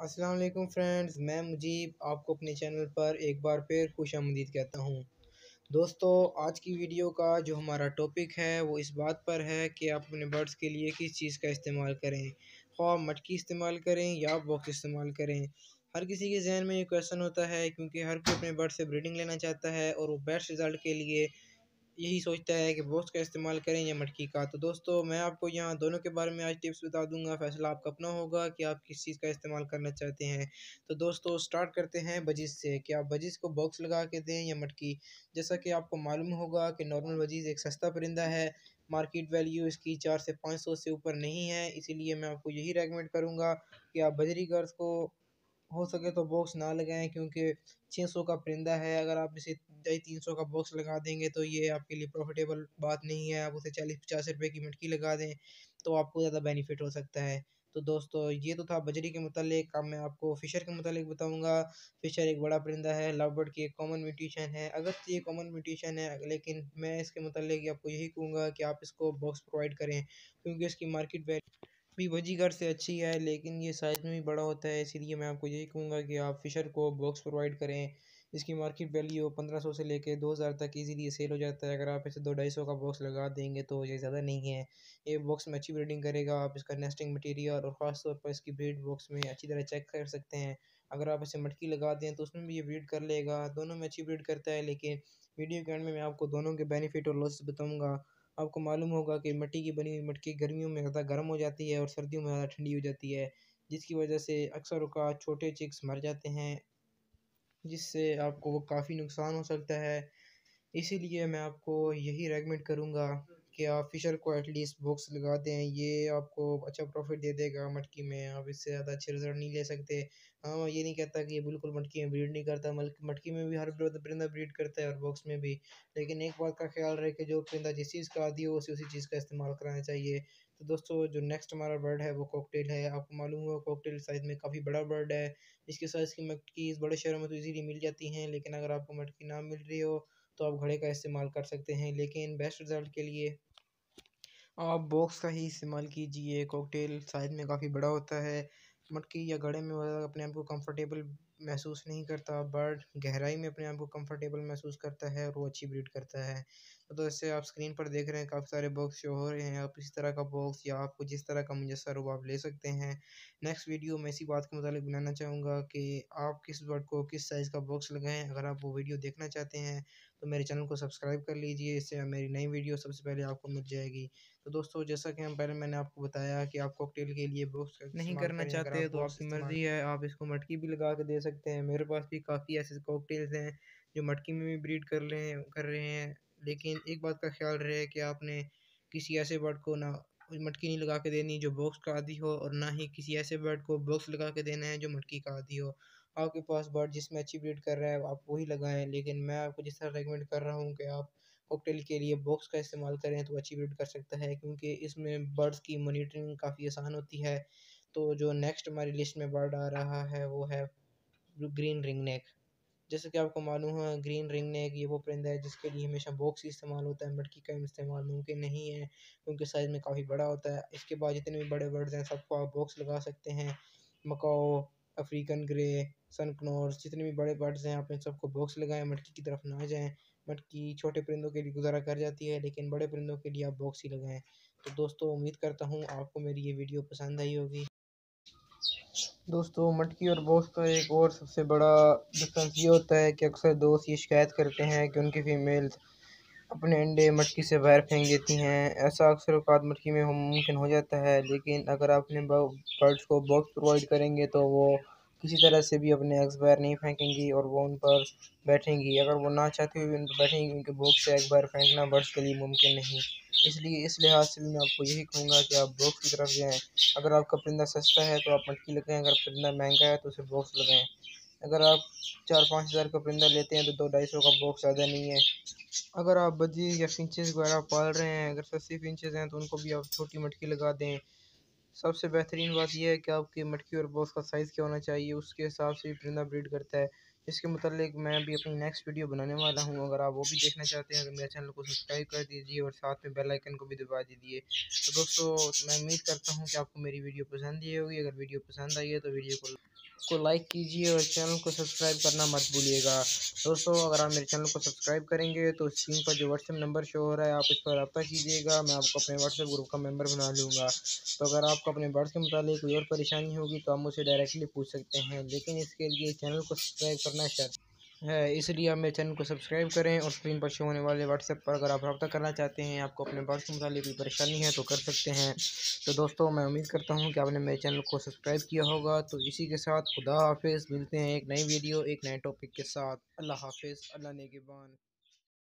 अस्सलाम वालेकुम फ्रेंड्स, मैं मुजीब आपको अपने चैनल पर एक बार फिर खुशामदीद कहता हूँ। दोस्तों, आज की वीडियो का जो हमारा टॉपिक है वो इस बात पर है कि आप अपने बर्ड्स के लिए किस चीज़ का इस्तेमाल करें। ख्वाह मटकी इस्तेमाल करें या बॉक्स इस्तेमाल करें। हर किसी के जहन में ये क्वेश्चन होता है क्योंकि हर कोई अपने बर्ड से ब्रीडिंग लेना चाहता है और वो बेस्ट रिज़ल्ट के लिए यही सोचता है कि बॉक्स का इस्तेमाल करें या मटकी का। तो दोस्तों, मैं आपको यहाँ दोनों के बारे में आज टिप्स बता दूंगा। फैसला आपका अपना होगा कि आप किस चीज़ का इस्तेमाल करना चाहते हैं। तो दोस्तों, स्टार्ट करते हैं बजिस से कि आप बजिस को बॉक्स लगा के दें या मटकी। जैसा कि आपको मालूम होगा कि नॉर्मल बजीज़ एक सस्ता परिंदा है। मार्केट वैल्यू इसकी 400 से 500 से ऊपर नहीं है, इसीलिए मैं आपको यही रेकमेंड करूँगा कि आप बजरी गर्ल्स को हो सके तो बॉक्स ना लगाएं, क्योंकि 600 का परिंदा है। अगर आप इसे 350 का बॉक्स लगा देंगे तो ये आपके लिए प्रॉफिटेबल बात नहीं है। आप उसे 40-50 रुपए की मटकी लगा दें तो आपको ज़्यादा बेनिफिट हो सकता है। तो दोस्तों, ये तो था बजरी के मुतालिक। अब मैं आपको फ़िशर के मुतालिक बताऊंगा। फ़िशर एक बड़ा परिंदा है, लव बर्ड की एक कॉमन म्यूटेशन है। अगर ये कॉमन म्यूटेशन है, लेकिन मैं इसके मुतालिक आपको यही कहूँगा कि आप इसको बॉक्स प्रोवाइड करें, क्योंकि इसकी मार्केट भी बाजीगर से अच्छी है, लेकिन ये साइज़ में भी बड़ा होता है। इसीलिए मैं आपको यही कहूँगा कि आप फ़िशर को बॉक्स प्रोवाइड करें। इसकी मार्केट वैल्यू 1500 से लेके 2000 तक इजीली सेल हो जाता है। अगर आप इसे 200-250 का बॉक्स लगा देंगे तो ये ज़्यादा नहीं है। ये बॉक्स में अच्छी ब्रीडिंग करेगा। आप इसका नेस्टिंग मटीरियल और ख़ास तौर पर इसकी ब्रीड बॉक्स में अच्छी तरह चेक कर सकते हैं। अगर आप इसे मटकी लगा दें तो उसमें भी ये ब्रीड कर लेगा। दोनों में अच्छी ब्रीड करता है, लेकिन वीडियो के एंड में मैं आपको दोनों के बेनिफिट और लॉसेस बताऊँगा। आपको मालूम होगा कि मिट्टी की बनी हुई मटकी गर्मियों में ज़्यादा गर्म हो जाती है और सर्दियों में ज़्यादा ठंडी हो जाती है, जिसकी वजह से अक्सर औक़ात छोटे चिक्स मर जाते हैं, जिससे आपको वो काफ़ी नुकसान हो सकता है। इसीलिए मैं आपको यही रेकमेंड करूँगा कि आप फ़िशर को एटलीस्ट बॉक्स लगा दें। ये आपको अच्छा प्रॉफ़िट दे देगा मटकी में। आप इससे ज़्यादा अच्छे रिज़ल्ट नहीं ले सकते। हाँ, मैं ये नहीं कहता कि ये बिल्कुल मटकी में ब्रीड नहीं करता, मटकी में भी हर परिंदा ब्रीड करता है और बॉक्स में भी। लेकिन एक बात का ख़्याल रहे कि जो परिंदा जिस चीज़ का आदी हो उसे उसी चीज़ का इस्तेमाल कराना चाहिए। तो दोस्तों, जो नेक्स्ट हमारा बर्ड है वो कॉकटेल है। आपको मालूम होगा कॉकटेल साइज़ में काफ़ी बड़ा बर्ड है। इसके साइज़ की मटकी इस बड़े शहरों में तो ईज़िली मिल जाती हैं, लेकिन अगर आपको मटकी ना मिल रही हो तो आप घड़े का इस्तेमाल कर सकते हैं। लेकिन बेस्ट रिज़ल्ट के लिए आप बॉक्स का ही इस्तेमाल कीजिए। कॉकटेल साइज़ में काफ़ी बड़ा होता है। मटकी या घड़े में वो अपने आप को कंफर्टेबल महसूस नहीं करता। बर्ड गहराई में अपने आप को कंफर्टेबल महसूस करता है और वो अच्छी ब्रीड करता है। तो जैसे आप स्क्रीन पर देख रहे हैं काफ़ी सारे बॉक्स शो हो रहे हैं। आप इस तरह का बॉक्स या आपको जिस तरह का मुयस्सर हो आप ले सकते हैं। नेक्स्ट वीडियो में इसी बात के मुतालिक बनाना चाहूँगा कि आप किस बर्ड को किस साइज़ का बॉक्स लगाएँ। अगर आप वो वीडियो देखना चाहते हैं तो मेरे चैनल को सब्सक्राइब कर लीजिए, इससे मेरी नई वीडियो सबसे पहले आपको मिल जाएगी। तो दोस्तों, जैसा कि मैंने आपको बताया कि आप कॉकटेल के लिए बॉक्स का नहीं करना चाहते तो आपकी मर्ज़ी है, आप इसको मटकी भी लगा के दे सकते हैं। मेरे पास भी काफ़ी ऐसे कॉकटेल्स हैं जो मटकी में भी ब्रीड कर रहे हैं। लेकिन एक बात का ख़्याल रहे कि आपने किसी ऐसे बर्ड को ना मटकी नहीं लगा के देनी जो बॉक्स का आदी हो, और ना ही किसी ऐसे बर्ड को बॉक्स लगा के देना है जो मटकी का आदी हो। आपके पास बर्ड जिसमें अच्छी ब्रीड कर रहा है आप वही लगाएँ, लेकिन मैं आपको जिस तरह रेकमेंड कर रहा हूँ कि आप कॉकटेल के लिए बॉक्स का इस्तेमाल करें तो अच्छी ब्रीड कर सकता है, क्योंकि इसमें बर्ड्स की मॉनिटरिंग काफ़ी आसान होती है। तो जो नेक्स्ट हमारी लिस्ट में बर्ड आ रहा है वो है ग्रीन रिंगनेक। जैसे कि आपको मालूम है ग्रीन रिंगनेक ये वो परिंदा है जिसके लिए हमेशा बॉक्स ही इस्तेमाल होता है, मटकी का इस्तेमाल मुमकिन नहीं है, क्योंकि साइज़ में काफ़ी बड़ा होता है। इसके बाद जितने भी बड़े बर्ड्स हैं सबको आप बॉक्स लगा सकते हैं। मकाओ, अफ्रीकन ग्रे, सनकनोर्स, जितने भी बड़े बर्ड्स हैं आप इन सबको बॉक्स लगाएं, मटकी की तरफ ना जाएं। मटकी छोटे परिंदों के लिए गुजारा कर जाती है, लेकिन बड़े परिंदों के लिए आप बॉक्स ही लगाएं। तो दोस्तों, उम्मीद करता हूँ आपको मेरी ये वीडियो पसंद आई होगी। दोस्तों, मटकी और बॉक्स का एक और सबसे बड़ा डिफरेंस ये होता है कि अक्सर दोस्त ये शिकायत करते हैं कि उनकी फ़ीमेल्स अपने अंडे मटकी से बाहर फेंक देती हैं। ऐसा अक्सर औक़ात मटकी में मुमकिन हो जाता है, लेकिन अगर आप अपने बर्ड्स को बॉक्स प्रोवाइड करेंगे तो वो किसी तरह से भी अपने एग्स बाहर नहीं फेंकेंगी और वो उन पर बैठेंगी। अगर वो ना चाहती हुई भी उन पर बैठेंगी, क्योंकि बॉक्स से एग बाहर फेंकना बर्ड्स के लिए मुमकिन नहीं। इसलिए इस लिहाज से मैं आपको यही कहूँगा कि आप बॉक्स की तरफ जाएँ। अगर आपका परिंदा सस्ता है तो आप मटकी लगाएँ, अगर परिंदा महंगा है तो उसे बॉक्स लगाएँ। अगर आप 4-5 हज़ार का परिंदा लेते हैं तो 2-250 का बॉक्स ज़्यादा नहीं है। अगर आप बजी या फिंचेस वगैरह पाल रहे हैं, अगर सस्ती फिंचेस हैं तो उनको भी आप छोटी मटकी लगा दें। सबसे बेहतरीन बात यह है कि आपकी मटकी और बॉक्स का साइज़ क्या होना चाहिए, उसके हिसाब से भी परिंदा ब्रीड करता है। इसके मुतालिक मैं भी अपनी नेक्स्ट वीडियो बनाने वाला हूँ। अगर आप वो भी देखना चाहते हैं तो मेरे चैनल को सब्सक्राइब कर दीजिए और साथ में बेल आइकन को भी दबा दीजिए। तो दोस्तों, मैं उम्मीद करता हूँ कि आपको मेरी वीडियो पसंद आई होगी। अगर वीडियो पसंद आई है तो वीडियो को को लाइक कीजिए और चैनल को सब्सक्राइब करना मत भूलिएगा। दोस्तों, अगर आप मेरे चैनल को सब्सक्राइब करेंगे तो स्क्रीन पर जो व्हाट्सएप नंबर शो हो रहा है, आप इस पर रब्ता कीजिएगा, मैं आपको अपने व्हाट्सएप ग्रुप का मेंबर बना लूँगा। तो अगर आपको अपने बर्ड्स के मुतालिक कोई और परेशानी होगी तो आप मुझसे डायरेक्टली पूछ सकते हैं, लेकिन इसके लिए चैनल को सब्सक्राइब करना शर्त है। इसलिए आप मेरे चैनल को सब्सक्राइब करें और स्क्रीन पर शो होने वाले व्हाट्सएप पर अगर आप रब्ता करना चाहते हैं, आपको अपने बर्ड्स के मुतालिक कोई परेशानी है तो कर सकते हैं। तो दोस्तों, मैं उम्मीद करता हूँ कि आपने मेरे चैनल को सब्सक्राइब किया होगा। तो इसी के साथ खुदा हाफिज़, मिलते हैं एक नई वीडियो एक नए टॉपिक के साथ। अल्लाह हाफिज़, अल्लाह नेगेबान।